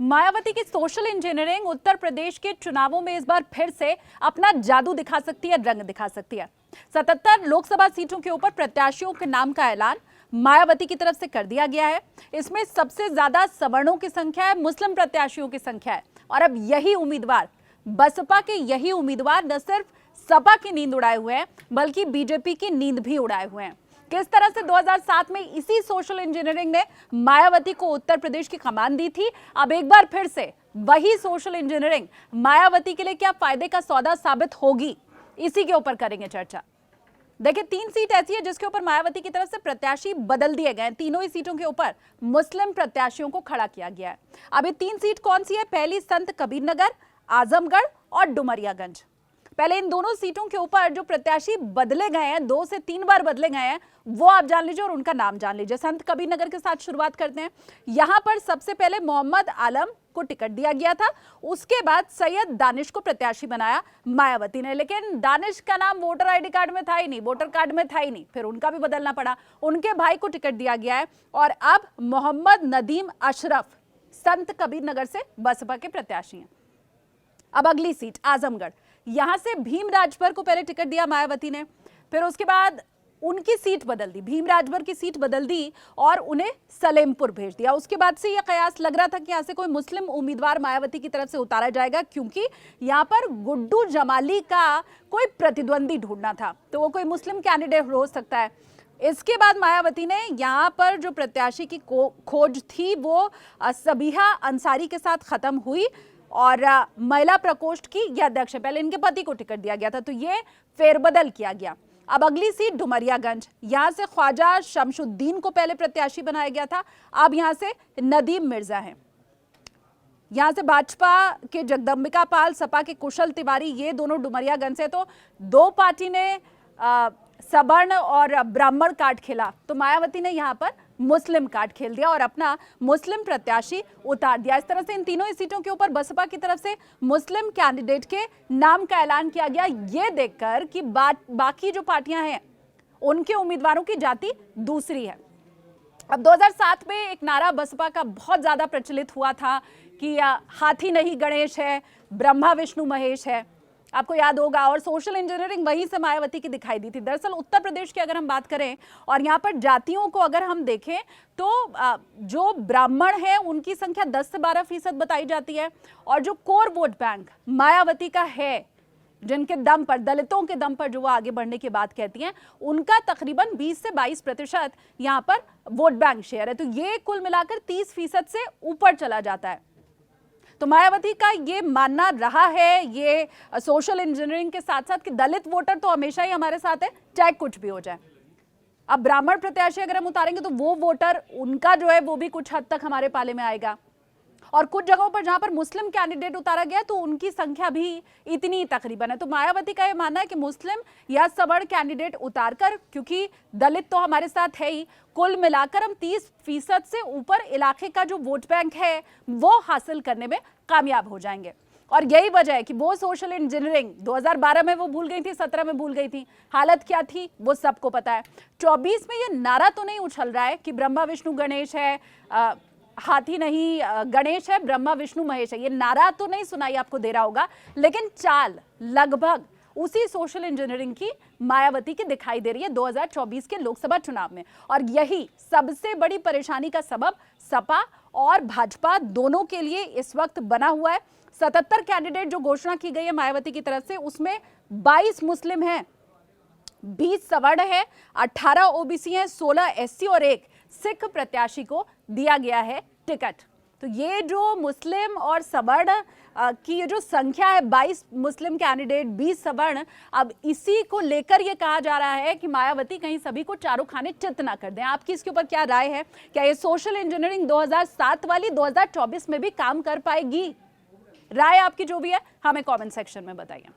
मायावती की social engineering Uttar Pradesh के चुनावों में इस बार फिर से अपना जादू दिखा सकती है, रंग दिखा सकती है। 77 लोकसभा सीटों के ऊपर प्रत्याशियों के नाम का ऐलान मायावती की तरफ से कर दिया गया है। इसमें सबसे ज्यादा सवर्णों की संख्या है, मुस्लिम प्रत्याशियों की संख्या है। और अब यही उम्मीदवार, बसपा के यही उम्मीदवार न सिर्फ सपा की नींद उड़ाए हुए हैं बल्कि बीजेपी की नींद भी उड़ाए हुए हैं। किस तरह से 2007 में इसी सोशल इंजीनियरिंग ने मायावती को उत्तर प्रदेश की कमान दी थी, अब एक बार फिर से वही सोशल इंजीनियरिंग मायावती के लिए क्या फायदे का सौदा साबित होगी, इसी के ऊपर करेंगे चर्चा। देखिए, 3 सीट ऐसी है जिसके ऊपर मायावती की तरफ से प्रत्याशी बदल दिए गए। तीनों ही सीटों के ऊपर मुस्लिम प्रत्याशियों को खड़ा किया गया है। अब ये 3 सीट कौन सी है? पहली संत कबीर नगर, आजमगढ़ और डुमरियागंज। पहले इन दोनों सीटों के ऊपर जो प्रत्याशी बदले गए हैं, 2 से 3 बार बदले गए हैं, वो आप जान लीजिए और उनका नाम जान लीजिए। संत कबीर नगर के साथ शुरुआत करते हैं। यहां पर सबसे पहले मोहम्मद आलम को टिकट दिया गया था, उसके बाद सैयद दानिश को प्रत्याशी बनाया मायावती ने। लेकिन दानिश का नाम वोटर आईडी कार्ड में था ही नहीं, वोटर कार्ड में था ही नहीं, फिर उनका भी बदलना पड़ा। उनके भाई को टिकट दिया गया है और अब मोहम्मद नदीम अशरफ संत कबीर नगर से बसपा के प्रत्याशी हैं। अब अगली सीट आजमगढ़, यहां से भीम राजभर को पहले टिकट दिया मायावती ने, फिर उसके बाद उनकी सीट बदल दी, भीम राजभर की सीट बदल दी और उन्हें सलेमपुर भेज दिया। उसके बाद से यह कयास लग रहा था कि यहां से कोई मुस्लिम उम्मीदवार मायावती की तरफ से उतारा जाएगा, क्योंकि यहां पर गुड्डू जमाली का कोई प्रतिद्वंदी ढूंढना था, तो वो कोई मुस्लिम कैंडिडेट हो सकता है। इसके बाद मायावती ने यहाँ पर जो प्रत्याशी की खोज थी वो सबीहा अंसारी के साथ खत्म हुई और महिला प्रकोष्ठ की यह अध्यक्ष, पहले इनके पति को टिकट दिया गया था, तो ये फेरबदल किया गया। अब अगली सीट डुमरियागंज, यहां से ख्वाजा शमशुद्दीन को पहले प्रत्याशी बनाया गया था, अब यहां से नदीम मिर्जा हैं। यहां से भाजपा के जगदम्बिका पाल, सपा के कुशल तिवारी, ये दोनों डुमरियागंज से। तो 2 पार्टी ने सवर्ण और ब्राह्मण कार्ड खेला, तो मायावती ने यहां पर मुस्लिम कार्ड खेल दिया और अपना मुस्लिम प्रत्याशी उतार दिया। इस तरह से इन तीनों ही सीटों के ऊपर बसपा की तरफ से मुस्लिम कैंडिडेट के नाम का ऐलान किया गया, ये देखकर कि बाकी जो पार्टियां हैं उनके उम्मीदवारों की जाति दूसरी है। अब 2007 में एक नारा बसपा का बहुत ज्यादा प्रचलित हुआ था कि हाथी नहीं गणेश है, ब्रह्मा विष्णु महेश है, आपको याद होगा। और सोशल इंजीनियरिंग वहीं से मायावती की दिखाई दी थी। दरअसल उत्तर प्रदेश की अगर हम बात करें और यहाँ पर जातियों को अगर हम देखें तो जो ब्राह्मण हैं उनकी संख्या 10 से 12% बताई जाती है, और जो कोर वोट बैंक मायावती का है, जिनके दम पर, दलितों के दम पर जो वो आगे बढ़ने की बात कहती हैं, उनका तकरीबन 20 से 22% यहाँ पर वोट बैंक शेयर है। तो ये कुल मिलाकर 30% से ऊपर चला जाता है। तो मायावती का ये मानना रहा है, ये सोशल इंजीनियरिंग के साथ साथ, कि दलित वोटर तो हमेशा ही हमारे साथ है, चाहे कुछ भी हो जाए। अब ब्राह्मण प्रत्याशी अगर हम उतारेंगे तो वो वोटर, उनका जो है वो भी कुछ हद तक हमारे पाले में आएगा। और कुछ जगहों पर जहां पर मुस्लिम कैंडिडेट उतारा गया तो उनकी संख्या भी इतनी तकरीबन है। तो मायावती का ये मानना है कि मुस्लिम या सवर्ण कैंडिडेट उतारकर, क्योंकि दलित तो हमारे साथ है ही, कुल मिलाकर हम 30% से ऊपर इलाके का जो वोट बैंक है वो हासिल करने में कामयाब हो जाएंगे। और यही वजह है कि वो सोशल इंजीनियरिंग 2012 में वो भूल गई थी, 17 में भूल गई थी, हालत क्या थी वो सबको पता है। 24 में ये नारा तो नहीं उछल रहा है कि ब्रह्मा विष्णु गणेश है, हाथी नहीं गणेश है, ब्रह्मा विष्णु महेश है, ये नारा तो नहीं सुनाई आपको दे रहा होगा, लेकिन चाल लगभग उसी सोशल इंजीनियरिंग की मायावती की दिखाई दे रही है 2024 के लोकसभा चुनाव में। और यही सबसे बड़ी परेशानी का सबब सपा और भाजपा दोनों के लिए इस वक्त बना हुआ है। 77 कैंडिडेट जो घोषणा की गई है मायावती की तरफ से, उसमें 22 मुस्लिम हैं, 20 सवर्ण है, 18 ओबीसी हैं, 16 एससी और 1 सिख प्रत्याशी को दिया गया है टिकट। तो ये जो मुस्लिम और सवर्ण की ये जो संख्या है, 22 मुस्लिम कैंडिडेट, 20 सवर्ण, अब इसी को लेकर ये कहा जा रहा है कि मायावती कहीं सभी को चारों खाने चित ना कर दें। आपकी इसके ऊपर क्या राय है? क्या ये सोशल इंजीनियरिंग 2007 वाली 2024 में भी काम कर पाएगी? राय आपकी जो भी है हमें कमेंट सेक्शन में बताइए।